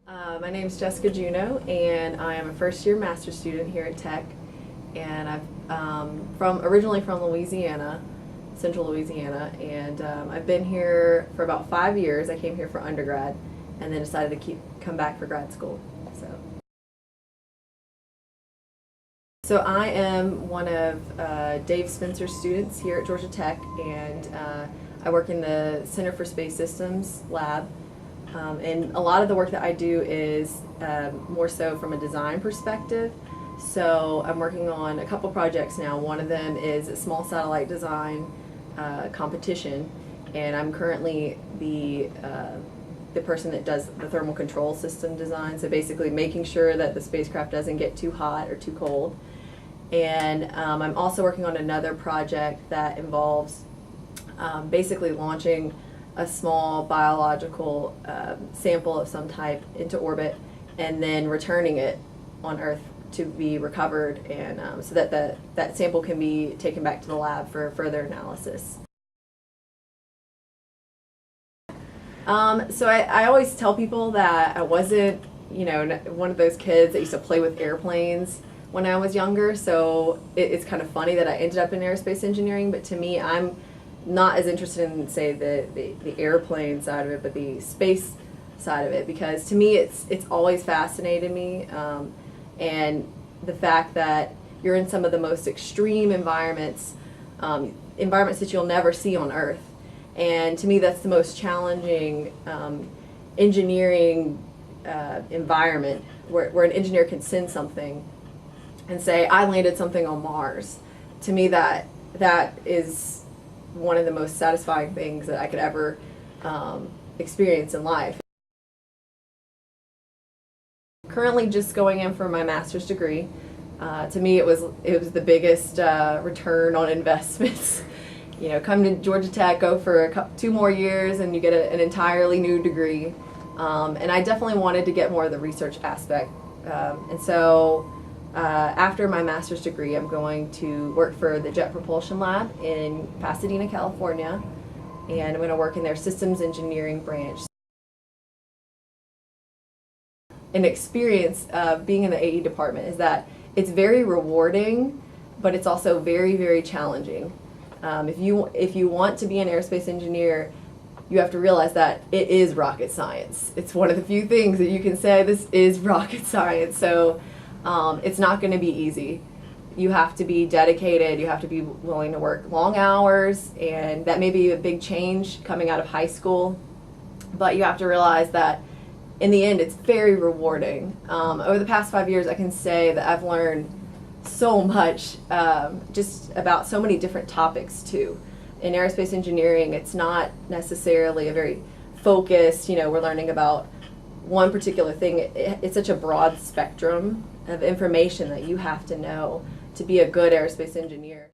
My name is Jessica Juno, and I am a first-year master's student here at Tech. And originally from Louisiana, Central Louisiana, and I've been here for about 5 years. I came here for undergrad, and then decided to come back for grad school. So I am one of Dave Spencer's students here at Georgia Tech, and I work in the Center for Space Systems lab. And a lot of the work that I do is more so from a design perspective. So I'm working on a couple projects now. One of them is a small satellite design competition, and I'm currently the person that does the thermal control system design. So basically making sure that the spacecraft doesn't get too hot or too cold. And I'm also working on another project that involves basically launching a small biological sample of some type into orbit and then returning it on Earth to be recovered, and so that that sample can be taken back to the lab for further analysis. So I always tell people that I wasn't, one of those kids that used to play with airplanes when I was younger, so it's kind of funny that I ended up in aerospace engineering, but to me, I'm not as interested in, say, the airplane side of it, but the space side of it, because to me it's always fascinated me, and the fact that you're in some of the most extreme environments, environments that you'll never see on Earth, and to me that's the most challenging engineering environment, where an engineer can send something and say, I landed something on Mars. To me that is one of the most satisfying things that I could ever experience in life. Currently just going in for my master's degree. To me it was the biggest return on investments. Come to Georgia Tech, go for 2 more years, and you get an entirely new degree. And I definitely wanted to get more of the research aspect. And so after my master's degree, I'm going to work for the Jet Propulsion Lab in Pasadena, California, and I'm going to work in their systems engineering branch. An experience of being in the AE department is that it's very rewarding, but it's also very, very challenging. If you want to be an aerospace engineer, you have to realize that it is rocket science. It's one of the few things that you can say, this is rocket science. So it's not going to be easy. You have to be dedicated, you have to be willing to work long hours, and that may be a big change coming out of high school, but you have to realize that in the end it's very rewarding. Over the past 5 years I can say that I've learned so much, just about so many different topics too. In aerospace engineering, it's not necessarily a very focused, we're learning about one particular thing. It's such a broad spectrum of information that you have to know to be a good aerospace engineer.